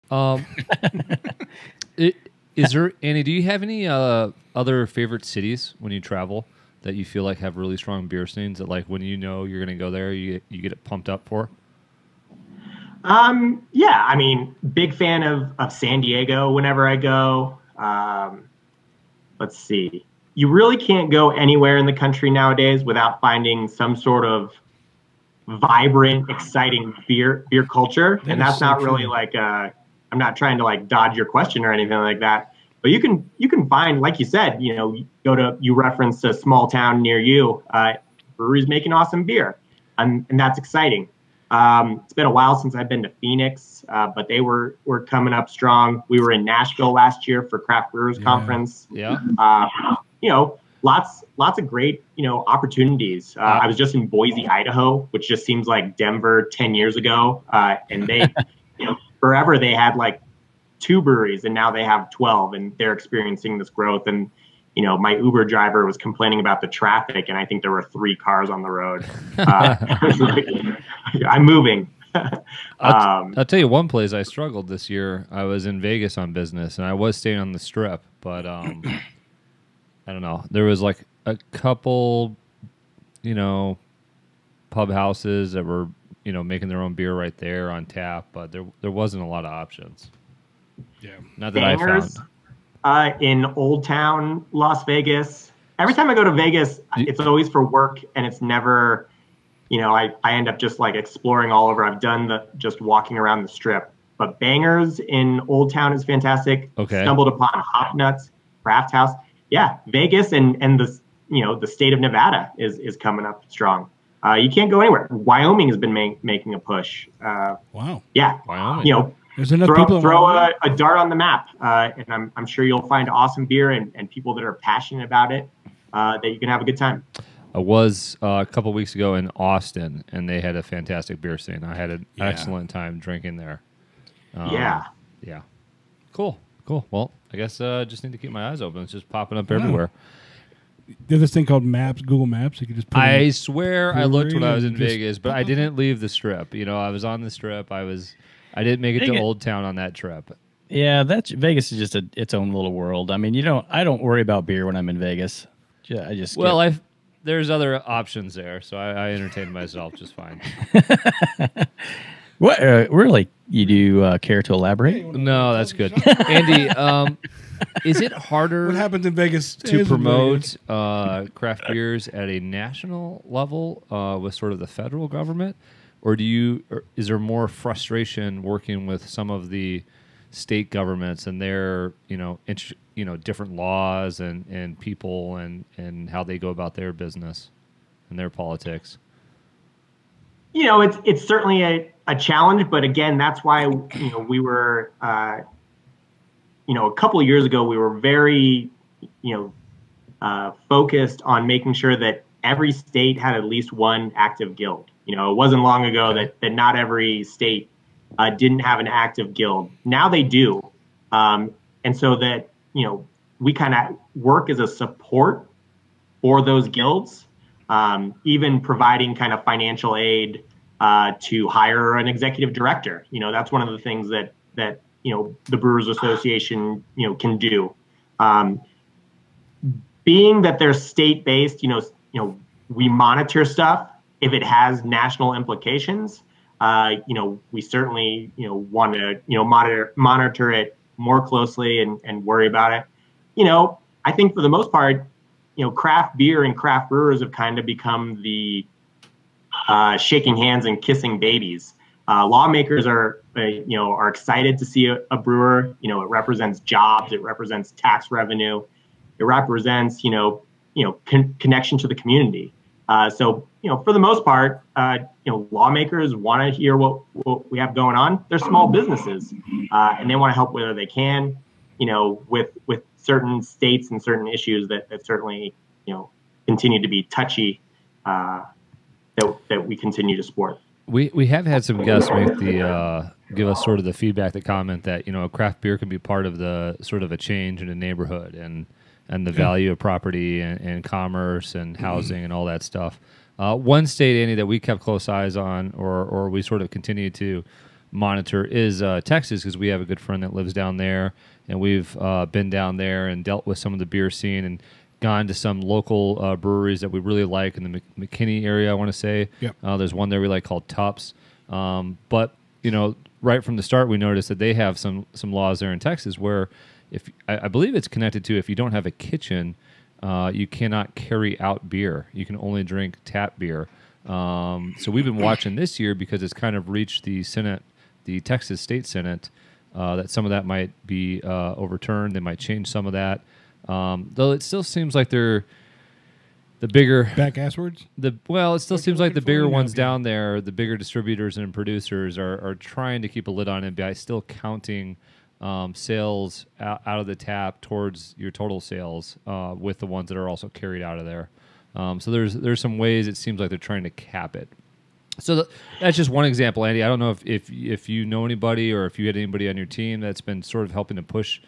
Um, is there, Andy, do you have any other favorite cities when you travel that you feel like have really strong beer scenes that, like, when you know you're going to go there, you get it pumped up for? Yeah, I mean, big fan of San Diego whenever I go. Let's see. You really can't go anywhere in the country nowadays without finding some sort of vibrant, exciting beer culture. That And is that's so not really true. like I'm not trying to like dodge your question or anything like that. But you can find, like you said, you referenced a small town near you, breweries making awesome beer, and that's exciting. It's been a while since I've been to Phoenix, but they were coming up strong. We were in Nashville last year for Craft Brewers Conference. Yeah. Lots of great opportunities. I was just in Boise, Idaho, which just seems like Denver 10 years ago, and they forever they had like 2 breweries, and now they have 12, and they're experiencing this growth. And my Uber driver was complaining about the traffic, and I think there were 3 cars on the road. I'm moving. I'll tell you one place I struggled this year. I was in Vegas on business, and I was staying on the Strip, but I don't know. There was like a couple, pub houses that were, making their own beer right there on tap, but there wasn't a lot of options. Yeah. Not that I found. In Old Town, Las Vegas. Every time I go to Vegas, it's always for work, and it's never, I end up just like exploring all over. I've done just walking around the Strip. But Bangers in Old Town is fantastic. Okay. Stumbled upon Hop Nuts Craft House. Yeah, Vegas and the state of Nevada is coming up strong. You can't go anywhere. Wyoming has been making a push. Wow. Yeah. Wyoming. There's enough people. Throw a dart on the map, and I'm sure you'll find awesome beer and people that are passionate about it, that you can have a good time. I was a couple weeks ago in Austin, and they had a fantastic beer scene. I had an excellent time drinking there. Yeah. Cool. Well, I guess just need to keep my eyes open. It's just popping up everywhere. There's this thing called Maps, Google Maps. You can just put I swear I looked when I was in and just- Vegas, but I didn't leave the Strip. I was on the Strip. I didn't make it to Old Town on that trip. Yeah, Vegas is just its own little world. I mean, I don't worry about beer when I'm in Vegas. I just there's other options there, so I entertained myself just fine. What really? You do care to elaborate? No, that's good. Andy, is it harder What happens in Vegas to stays in promote Vegas. craft beers at a national level with sort of the federal government, or is there more frustration working with some of the state governments and their different laws and people and how they go about their business and their politics? It's certainly a challenge, but again, that's why we were a couple of years ago we were very focused on making sure that every state had at least one active guild. It wasn't long ago that not every state didn't have an active guild. Now they do, and so that we kind of work as a support for those guilds, even providing kind of financial aid to hire an executive director. That's one of the things that the Brewers Association can do. Being that they're state based, we monitor stuff if it has national implications. We certainly want to monitor it more closely and worry about it. I think for the most part, craft beer and craft brewers have kind of become the shaking hands and kissing babies. Lawmakers are excited to see a brewer. It represents jobs, it represents tax revenue, it represents connection to the community. So for the most part, lawmakers want to hear what we have going on. They're small businesses, and they want to help whether they can. With certain states and certain issues that certainly continue to be touchy. That we continue to support. We have had some guests make give us sort of the feedback, the comment that craft beer can be part of the sort of a change in a neighborhood and the value of property and commerce and housing and all that stuff. One state, Andy, that we kept close eyes on, or we sort of continue to monitor is Texas, because we have a good friend that lives down there, and we've been down there and dealt with some of the beer scene and gone to some local breweries that we really like in the McKinney area, I want to say. Yep. There's one there we like called Tups. But, right from the start, we noticed that they have some laws there in Texas where if I believe it's connected to if you don't have a kitchen, you cannot carry out beer. You can only drink tap beer. So we've been watching this year because it's kind of reached the Senate, the Texas State Senate, that some of that might be overturned. They might change some of that. Though it still seems like they're the bigger back asswards. It still seems like the bigger ones down there, the bigger distributors and producers are trying to keep a lid on it by still counting sales out of the tap towards your total sales with the ones that are also carried out of there. So there's some ways it seems like they're trying to cap it. So that's just one example, Andy. I don't know if you know anybody or if you had anybody on your team that's been sort of helping to push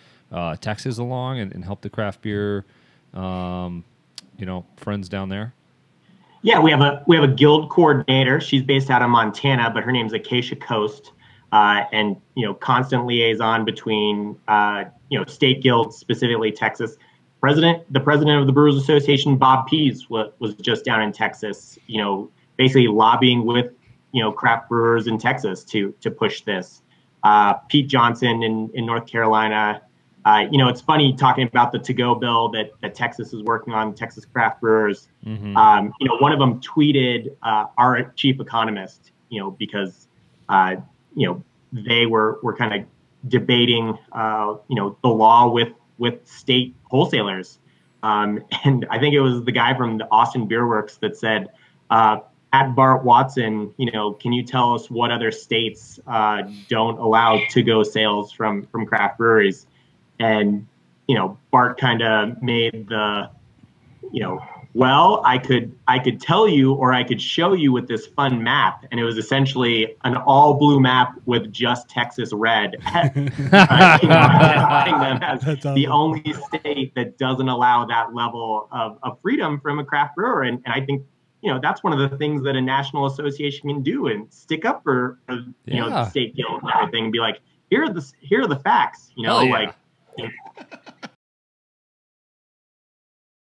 Texas along and help the craft beer, friends down there. Yeah, we have a guild coordinator. She's based out of Montana, but her name's Acacia Coast, and constant liaison between state guilds, specifically Texas. The president of the Brewers Association, Bob Pease, was just down in Texas, basically lobbying with craft brewers in Texas to push this. Pete Johnson in North Carolina. It's funny talking about the to-go bill that Texas is working on, Texas craft brewers. Mm-hmm. One of them tweeted our chief economist, because they were kind of debating the law with state wholesalers, and I think it was the guy from the Austin Beer Works that said, at Bart Watson, can you tell us what other states don't allow to-go sales from craft breweries? And, Bart kind of made the, well, I could tell you, or I could show you with this fun map. And it was essentially an all blue map with just Texas red, identifying them as the only state that doesn't allow that level of freedom from a craft brewer. And I think, that's one of the things that a national association can do and stick up for, the state guild and everything and be like, here are the facts,